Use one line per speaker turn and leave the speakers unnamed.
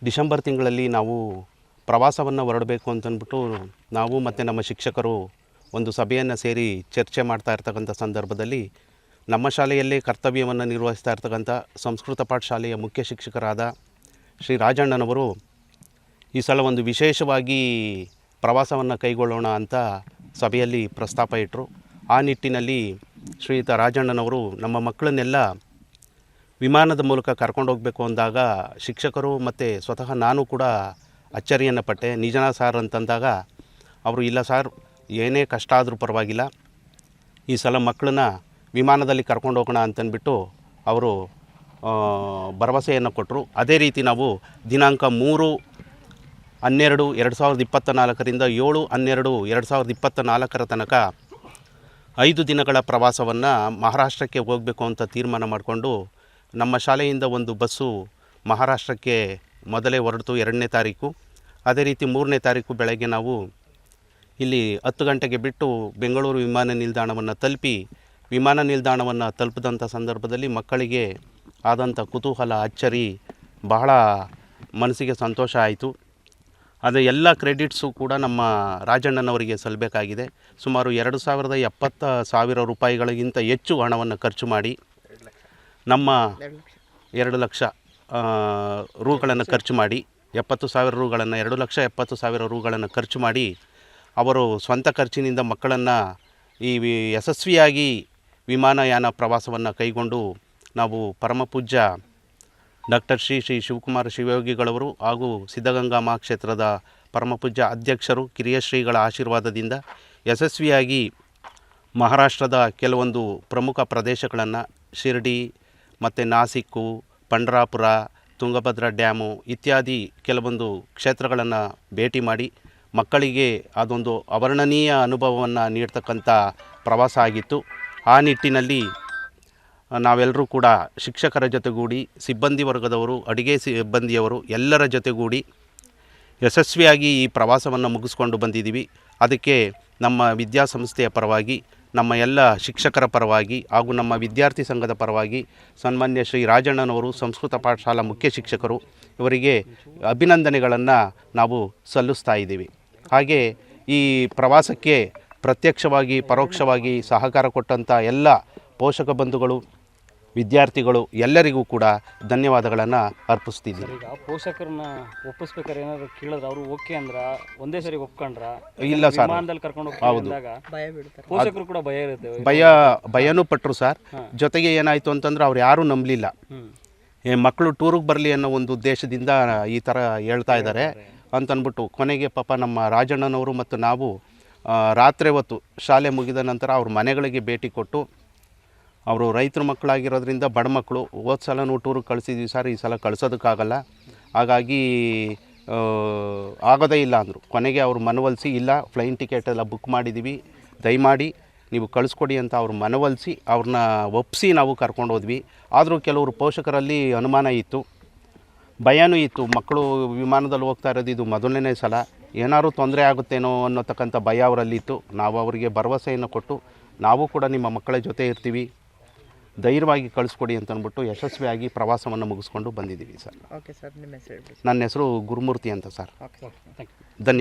December ತಿಂಗಳಲ್ಲಿ ನಾವು ಪ್ರವಾಸವನ್ನು ಹೊರಡಬೇಕು ಅಂತಂದ್ಬಿಟ್ಟು ನಾವು ಮತ್ತು ನಮ್ಮ ಶಿಕ್ಷಕರು ಒಂದು ಸಭೆಯನ್ನು ಸೇರಿ ಚರ್ಚೆ ಮಾಡ್ತಾ ಇರ್ತಕ್ಕಂಥ ಸಂದರ್ಭದಲ್ಲಿ ನಮ್ಮ ಶಾಲೆಯಲ್ಲೇ ಕರ್ತವ್ಯವನ್ನು ನಿರ್ವಹಿಸ್ತಾ ಇರ್ತಕ್ಕಂಥ ಸಂಸ್ಕೃತ ಪಾಠಶಾಲೆಯ ಮುಖ್ಯ ಶಿಕ್ಷಕರಾದ ಶ್ರೀ ರಾಜಣ್ಣನವರು ಈ ಸಲ ಒಂದು ವಿಶೇಷವಾಗಿ ಪ್ರವಾಸವನ್ನು ಕೈಗೊಳ್ಳೋಣ ಅಂತ ಸಭೆಯಲ್ಲಿ ಪ್ರಸ್ತಾಪ ಇಟ್ಟರು. ಆ ನಿಟ್ಟಿನಲ್ಲಿ ಶ್ರೀಯುತ ರಾಜಣ್ಣನವರು ನಮ್ಮ ಮಕ್ಕಳನ್ನೆಲ್ಲ ವಿಮಾನದ ಮೂಲಕ ಕರ್ಕೊಂಡು ಹೋಗಬೇಕು ಅಂದಾಗ ಶಿಕ್ಷಕರು ಮತ್ತು ಸ್ವತಃ ನಾನು ಕೂಡ ಅಚ್ಚರಿಯನ್ನು ಪಟ್ಟೆ. ನಿಜನಾ ಸಾರ್ ಅಂತಂದಾಗ ಅವರು ಇಲ್ಲ ಸಾರ್, ಏನೇ ಕಷ್ಟ ಆದರೂ ಪರವಾಗಿಲ್ಲ, ಈ ಸಲ ಮಕ್ಕಳನ್ನ ವಿಮಾನದಲ್ಲಿ ಕರ್ಕೊಂಡು ಹೋಗೋಣ ಅಂತಂದ್ಬಿಟ್ಟು ಅವರು ಭರವಸೆಯನ್ನು ಕೊಟ್ಟರು. ಅದೇ ರೀತಿ ನಾವು ದಿನಾಂಕ 3/12/2024ರಿಂದ 7/12/2024 ತನಕ 5 ದಿನಗಳ ಪ್ರವಾಸವನ್ನು ಮಹಾರಾಷ್ಟ್ರಕ್ಕೆ ಹೋಗಬೇಕು ಅಂತ ತೀರ್ಮಾನ ಮಾಡಿಕೊಂಡು ನಮ್ಮ ಶಾಲೆಯಿಂದ ಒಂದು ಬಸ್ಸು ಮಹಾರಾಷ್ಟ್ರಕ್ಕೆ ಮೊದಲೇ ಹೊರಡ್ತು 2ನೇ ತಾರೀಕು. ಅದೇ ರೀತಿ 3ನೇ ತಾರೀಕು ಬೆಳಗ್ಗೆ ನಾವು ಇಲ್ಲಿ 10 ಗಂಟೆಗೆ ಬಿಟ್ಟು ಬೆಂಗಳೂರು ವಿಮಾನ ನಿಲ್ದಾಣವನ್ನು ತಲುಪಿ ವಿಮಾನ ನಿಲ್ದಾಣವನ್ನು ತಲುಪಿದಂಥ ಸಂದರ್ಭದಲ್ಲಿ ಮಕ್ಕಳಿಗೆ ಆದಂಥ ಕುತೂಹಲ, ಅಚ್ಚರಿ ಬಹಳ ಮನಸ್ಸಿಗೆ ಸಂತೋಷ ಆಯಿತು. ಅದು ಎಲ್ಲ ಕ್ರೆಡಿಟ್ಸು ಕೂಡ ನಮ್ಮ ರಾಜಣ್ಣನವರಿಗೆ ಸಲ್ಲಬೇಕಾಗಿದೆ. ಸುಮಾರು 2,70,000 ರೂಪಾಯಿಗಳಿಗಿಂತ ಹೆಚ್ಚು ಹಣವನ್ನು ಖರ್ಚು ಮಾಡಿ ನಮ್ಮ 2 ಲಕ್ಷ ರೂಗಳನ್ನು ಖರ್ಚು ಮಾಡಿ 70,000 ರೂಗಳನ್ನು 2,70,000 ರೂಗಳನ್ನು ಖರ್ಚು ಮಾಡಿ ಅವರು ಸ್ವಂತ ಖರ್ಚಿನಿಂದ ಮಕ್ಕಳನ್ನು ಈ ಯಶಸ್ವಿಯಾಗಿ ವಿಮಾನಯಾನ ಪ್ರವಾಸವನ್ನು ಕೈಗೊಂಡು ನಾವು ಪರಮಪೂಜ್ಯ ಡಾಕ್ಟರ್ ಶ್ರೀ ಶಿವಕುಮಾರ ಶಿವಯೋಗಿಗಳವರು ಹಾಗೂ ಸಿದ್ಧಗಂಗಾ ಮಹಾಕ್ಷೇತ್ರದ ಪರಮಪೂಜ್ಯ ಅಧ್ಯಕ್ಷರು ಕಿರಿಯ ಶ್ರೀಗಳ ಆಶೀರ್ವಾದದಿಂದ ಯಶಸ್ವಿಯಾಗಿ ಮಹಾರಾಷ್ಟ್ರದ ಕೆಲವೊಂದು ಪ್ರಮುಖ ಪ್ರದೇಶಗಳನ್ನು ಶಿರ್ಡಿ ಮತ್ತು ನಾಸಿಕ್ಕು, ಪಂಡ್ರಾಪುರ, ತುಂಗಭದ್ರಾ ಡ್ಯಾಮು ಇತ್ಯಾದಿ ಕೆಲವೊಂದು ಕ್ಷೇತ್ರಗಳನ್ನು ಭೇಟಿ ಮಾಡಿ ಮಕ್ಕಳಿಗೆ ಅದೊಂದು ಅವರ್ಣನೀಯ ಅನುಭವವನ್ನು ನೀಡ್ತಕ್ಕಂಥ ಪ್ರವಾಸ ಆಗಿತ್ತು. ಆ ನಿಟ್ಟಿನಲ್ಲಿ ನಾವೆಲ್ಲರೂ ಕೂಡ ಶಿಕ್ಷಕರ ಜೊತೆಗೂಡಿ, ಸಿಬ್ಬಂದಿ ವರ್ಗದವರು, ಅಡುಗೆ ಸಿಬ್ಬಂದಿಯವರು ಎಲ್ಲರ ಜೊತೆಗೂಡಿ ಯಶಸ್ವಿಯಾಗಿ ಈ ಪ್ರವಾಸವನ್ನು ಮುಗಿಸ್ಕೊಂಡು ಬಂದಿದ್ದೀವಿ. ಅದಕ್ಕೆ ನಮ್ಮ ವಿದ್ಯಾಸಂಸ್ಥೆಯ ಪರವಾಗಿ, ನಮ್ಮ ಎಲ್ಲ ಶಿಕ್ಷಕರ ಪರವಾಗಿ ಹಾಗೂ ನಮ್ಮ ವಿದ್ಯಾರ್ಥಿ ಸಂಘದ ಪರವಾಗಿ ಸನ್ಮಾನ್ಯ ಶ್ರೀ ರಾಜಣ್ಣನವರು ಸಂಸ್ಕೃತ ಪಾಠಶಾಲಾ ಮುಖ್ಯ ಶಿಕ್ಷಕರು ಇವರಿಗೆ ಅಭಿನಂದನೆಗಳನ್ನು ನಾವು ಸಲ್ಲಿಸ್ತಾ ಇದ್ದೀವಿ. ಹಾಗೆ ಈ ಪ್ರವಾಸಕ್ಕೆ ಪ್ರತ್ಯಕ್ಷವಾಗಿ ಪರೋಕ್ಷವಾಗಿ ಸಹಕಾರ ಕೊಟ್ಟಂಥ ಎಲ್ಲ ಪೋಷಕ ಬಂಧುಗಳು, ವಿದ್ಯಾರ್ಥಿಗಳು ಎಲ್ಲರಿಗೂ ಕೂಡ ಧನ್ಯವಾದಗಳನ್ನು ಅರ್ಪಿಸ್ತಿದ್ದೀನಿ.
ಈಗ ಪೋಷಕರನ್ನ ಒಪ್ಪಿಸ್ಬೇಕಾದ್ರೆ ಏನಾದ್ರು ಕೇಳಿದ್ರೆ ಅವರು ಓಕೆ ಅಂದ್ರೆ ಒಂದೇ ಸರಿ ಒಪ್ಕೊಂಡ್ರ? ಇಲ್ಲ ಸರ್, ವಿಮಾನದಲ್ಲಿ ಕರ್ಕೊಂಡು ಹೋಗ್ದಾಗ ಪೋಷಕರು ಕೂಡ ಭಯ ಇರುತ್ತೆ,
ಭಯನೂ ಪಟ್ಟರು ಸರ್. ಜೊತೆಗೆ ಏನಾಯಿತು ಅಂತಂದ್ರೆ ಅವ್ರು ಯಾರೂ ನಂಬಲಿಲ್ಲ. ಮಕ್ಕಳು ಟೂರಿಗೆ ಬರಲಿ ಅನ್ನೋ ಒಂದು ಉದ್ದೇಶದಿಂದ ಈ ಥರ ಹೇಳ್ತಾ ಇದ್ದಾರೆ ಅಂತಂದ್ಬಿಟ್ಟು ಕೊನೆಗೆ ಪಾಪ ನಮ್ಮ ರಾಜಣ್ಣನವರು ಮತ್ತು ನಾವು ರಾತ್ರಿ ಹೊತ್ತು ಶಾಲೆ ಮುಗಿದ ನಂತರ ಅವ್ರ ಮನೆಗಳಿಗೆ ಭೇಟಿ ಕೊಟ್ಟು, ಅವರು ರೈತರ ಮಕ್ಕಳಾಗಿರೋದ್ರಿಂದ ಬಡ ಮಕ್ಕಳು, ಹೋದ ಸಲ ನಾವು ಟೂರಿಗೆ ಕಳಿಸಿದ್ವಿ ಸರ್, ಈ ಸಲ ಕಳಿಸೋದಕ್ಕಾಗಲ್ಲ, ಹಾಗಾಗಿ ಆಗೋದೇ ಇಲ್ಲ ಅಂದರು. ಕೊನೆಗೆ ಅವ್ರು ಮನವೊಲಿಸಿ, ಇಲ್ಲ ಫ್ಲೈನ್ ಟಿಕೆಟ್ ಎಲ್ಲ ಬುಕ್ ಮಾಡಿದ್ದೀವಿ, ದಯಮಾಡಿ ನೀವು ಕಳಿಸ್ಕೊಡಿ ಅಂತ ಅವ್ರು ಮನವೊಲಿಸಿ ಅವ್ರನ್ನ ಒಪ್ಪಿಸಿ ನಾವು ಕರ್ಕೊಂಡು ಹೋದ್ವಿ. ಆದರೂ ಕೆಲವರು ಪೋಷಕರಲ್ಲಿ ಅನುಮಾನ ಇತ್ತು, ಭಯನೂ ಇತ್ತು. ಮಕ್ಕಳು ವಿಮಾನದಲ್ಲಿ ಹೋಗ್ತಾ ಇರೋದು ಇದು ಮೊದಲನೇ ಸಲ, ಏನಾದರೂ ತೊಂದರೆ ಆಗುತ್ತೇನೋ ಅನ್ನೋತಕ್ಕಂಥ ಭಯ ಅವರಲ್ಲಿತ್ತು. ನಾವು ಅವರಿಗೆ ಭರವಸೆಯನ್ನು ಕೊಟ್ಟು, ನಾವು ಕೂಡ ನಿಮ್ಮ ಮಕ್ಕಳ ಜೊತೆ ಇರ್ತೀವಿ, ಧೈರ್ಯವಾಗಿ ಕಳಿಸ್ಕೊಡಿ ಅಂತಂದ್ಬಿಟ್ಟು ಯಶಸ್ವಿಯಾಗಿ ಪ್ರವಾಸವನ್ನು ಮುಗಿಸ್ಕೊಂಡು ಬಂದಿದ್ದೀವಿ ಸರ್.
ಓಕೆ ಸರ್, ನಿಮ್ಮ ಹೆಸರು?
ನನ್ನ ಹೆಸರು ಗುರುಮೂರ್ತಿ ಅಂತ ಸರ್.
ಓಕೆ,
ಧನ್ಯವಾದ.